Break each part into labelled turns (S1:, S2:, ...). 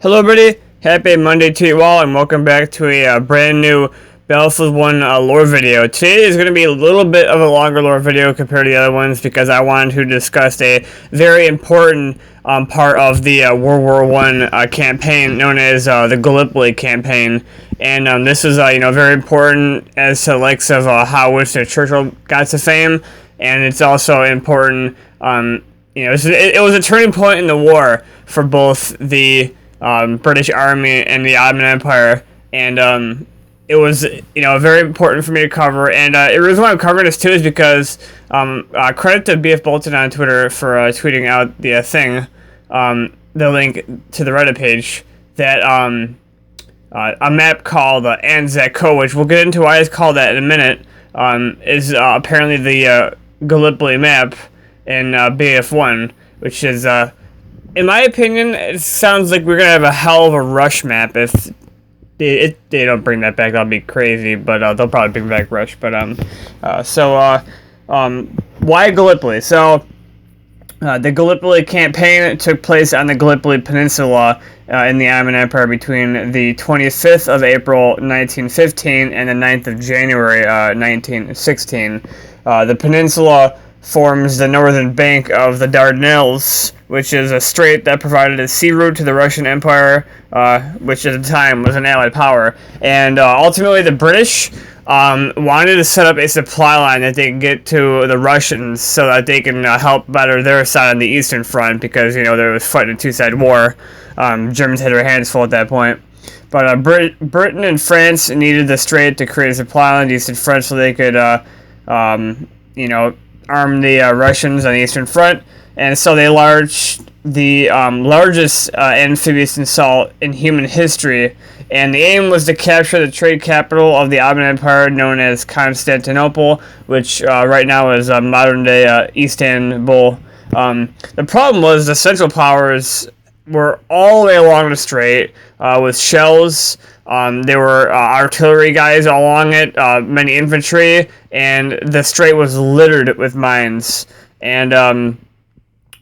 S1: Hello everybody, happy Monday to you all, and welcome back to a brand new Battlefield 1 lore video. Today is going to be a little bit of a longer lore video compared to the other ones because I wanted to discuss a very important part of the World War I campaign known as the Gallipoli campaign. And this is very important as to the likes of how Winston Churchill got to fame, and it's also important. It was a turning point in the war for both the British Army and the Ottoman Empire, and it was very important for me to cover. And the reason why I'm covering this too is because credit to BF Bolton on Twitter for tweeting out the the link to the Reddit page that a map called Anzac Cove, which we'll get into why it's called that in a minute, is apparently the Gallipoli map in BF1, which is, in my opinion, it sounds like we're going to have a hell of a rush map. If they don't bring that back, that'll be crazy, but they'll probably bring back rush. But why Gallipoli? So the Gallipoli campaign took place on the Gallipoli Peninsula in the Ottoman Empire between the 25th of April 1915 and the 9th of January 1916. The peninsula forms the northern bank of the Dardanelles, which is a strait that provided a sea route to the Russian Empire, which at the time was an Allied power. And ultimately, the British wanted to set up a supply line that they could get to the Russians so that they can help better their side on the Eastern Front, because there was fighting a two-side war. Germans had their hands full at that point. But Britain and France needed the strait to create a supply line to the Eastern Front so they could, arm the Russians on the Eastern Front. And so they launched the largest amphibious assault in human history, and the aim was to capture the trade capital of the Ottoman Empire known as Constantinople, which right now is modern-day Istanbul. The problem was the Central Powers were all the way along the strait with shells. There were artillery guys all along it, many infantry, and the strait was littered with mines. And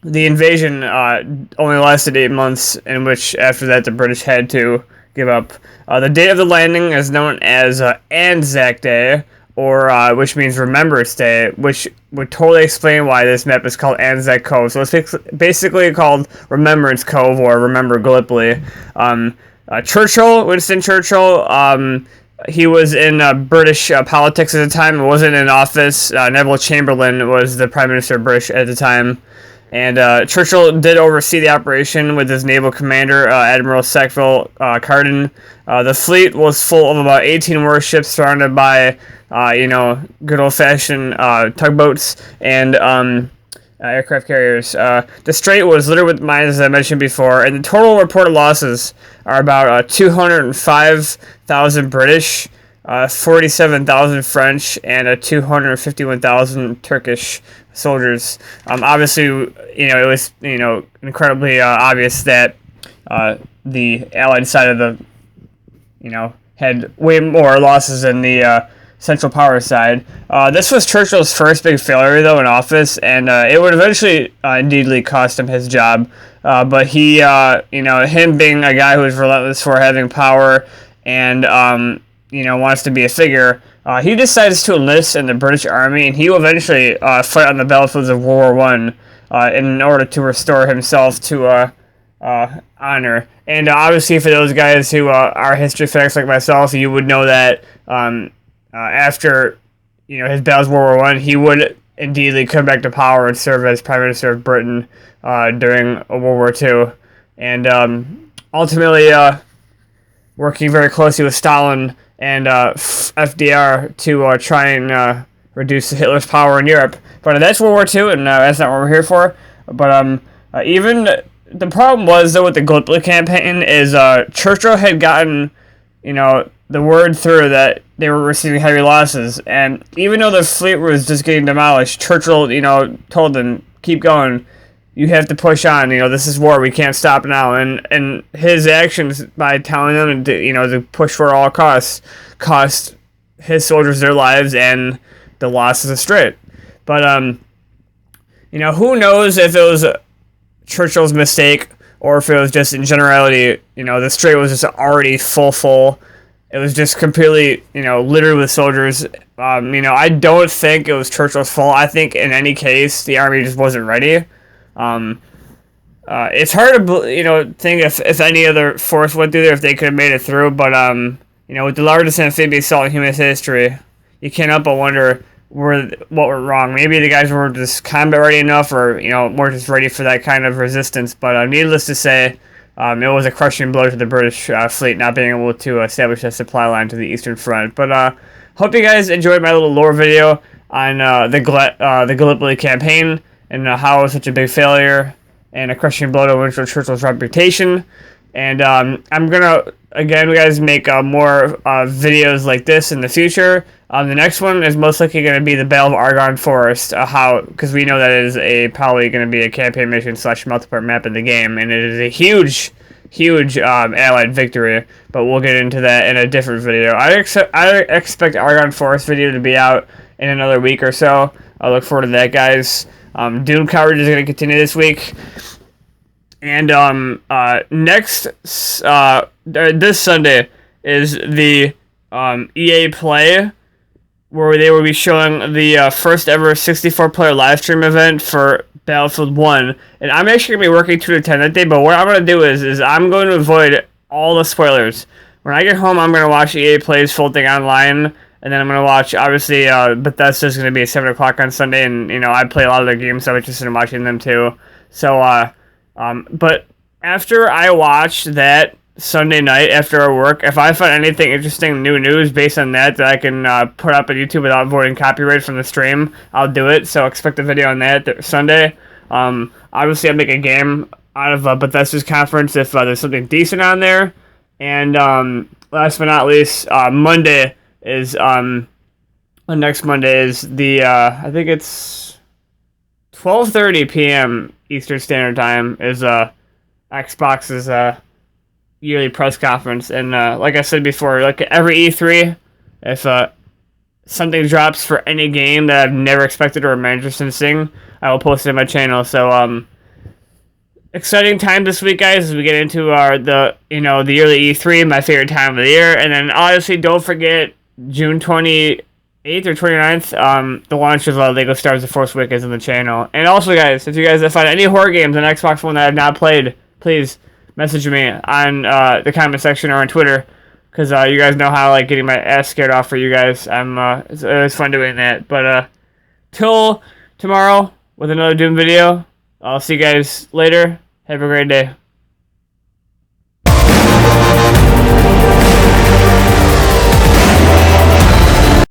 S1: the invasion only lasted 8 months, in which after that the British had to give up. The date of the landing is known as Anzac Day, or which means Remembrance Day, which would totally explain why this map is called Anzac Cove. So it's basically called Remembrance Cove, or Remember Gallipoli. Winston Churchill, he was in British politics at the time. It wasn't in office. Neville Chamberlain was the Prime Minister of British at the time. And Churchill did oversee the operation with his naval commander, Admiral Sackville Carden. The fleet was full of about 18 warships surrounded by, good old-fashioned tugboats and aircraft carriers. The strait was littered with mines, as I mentioned before, and the total reported losses are about 205,000 British, 47,000 French, and 251,000 Turkish soldiers. Obviously, it was incredibly obvious that the Allied side of the had way more losses than the Central Power side. This was Churchill's first big failure, though, in office, and it would eventually indeedly cost him his job. But he, him being a guy who was relentless for having power and, wants to be a figure, he decides to enlist in the British Army, and he will eventually fight on the battlefields of World War I in order to restore himself to honor. And obviously, for those guys who are history fanatics like myself, you would know that after his battles of World War I, he would indeedly come back to power and serve as Prime Minister of Britain during World War II, and ultimately working very closely with Stalin and FDR to try and reduce Hitler's power in Europe. But that's World War II, and that's not what we're here for. But even the problem was, though, with the Gallipoli campaign is Churchill had gotten the word through that they were receiving heavy losses, and even though the fleet was just getting demolished, Churchill told them, keep going, you have to push on, this is war, we can't stop now. And his actions by telling them to push for all costs cost his soldiers their lives and the loss of the strait. But who knows if it was Churchill's mistake or if it was just in generality, the strait was just already full. It was just completely, littered with soldiers. I don't think it was Churchill's fault. I think in any case, the army just wasn't ready. It's hard to, think if any other force went through there, if they could have made it through. But, with the largest amphibious assault in human history, you can't help but wonder what went wrong. Maybe the guys weren't just combat ready enough, or, weren't just ready for that kind of resistance. But needless to say, it was a crushing blow to the British fleet not being able to establish a supply line to the Eastern Front. But hope you guys enjoyed my little lore video on the Gallipoli campaign and how it was such a big failure and a crushing blow to Winston Churchill's reputation. And I'm gonna again, guys, make more videos like this in the future. The next one is most likely going to be the Battle of Argonne Forest, because we know that it is probably going to be a campaign mission / multiplayer map in the game, and it is a huge Allied victory. But we'll get into that in a different video. I expect Argonne Forest video to be out in another week or so. I look forward to that, guys. Dune coverage is going to continue this week. And this Sunday is the EA Play, where they will be showing the first ever 64-player live stream event for Battlefield 1. And I'm actually going to be working 2 to 10 that day, but what I'm going to do is I'm going to avoid all the spoilers. When I get home, I'm going to watch EA Play's full thing online, and then I'm going to watch, obviously, Bethesda's going to be at 7 o'clock on Sunday, and, I play a lot of their games, so I'm interested in watching them too. So, but after I watch that Sunday night after our work, if I find anything interesting, new news based on that I can put up on YouTube without avoiding copyright from the stream, I'll do it. So expect a video on that Sunday. Obviously, I'll make a game out of Bethesda's conference if there's something decent on there. And last but not least, Monday is next Monday is the I think it's 12:30 p.m. Eastern Standard Time is Xbox's yearly press conference, and like I said before, like every E3, if something drops for any game that I've never expected or am interested in seeing, I will post it on my channel. So exciting time this week, guys, as we get into the yearly E3, my favorite time of the year. And then obviously don't forget June 28th or 29th, the launch of LEGO Star Wars: The Force Awakens on the channel. And also, guys, if you guys find any horror games on Xbox One that I have not played, please message me on the comment section or on Twitter, because you guys know how I like getting my ass scared off for you guys. It's fun doing that. But till tomorrow with another Doom video, I'll see you guys later. Have a great day.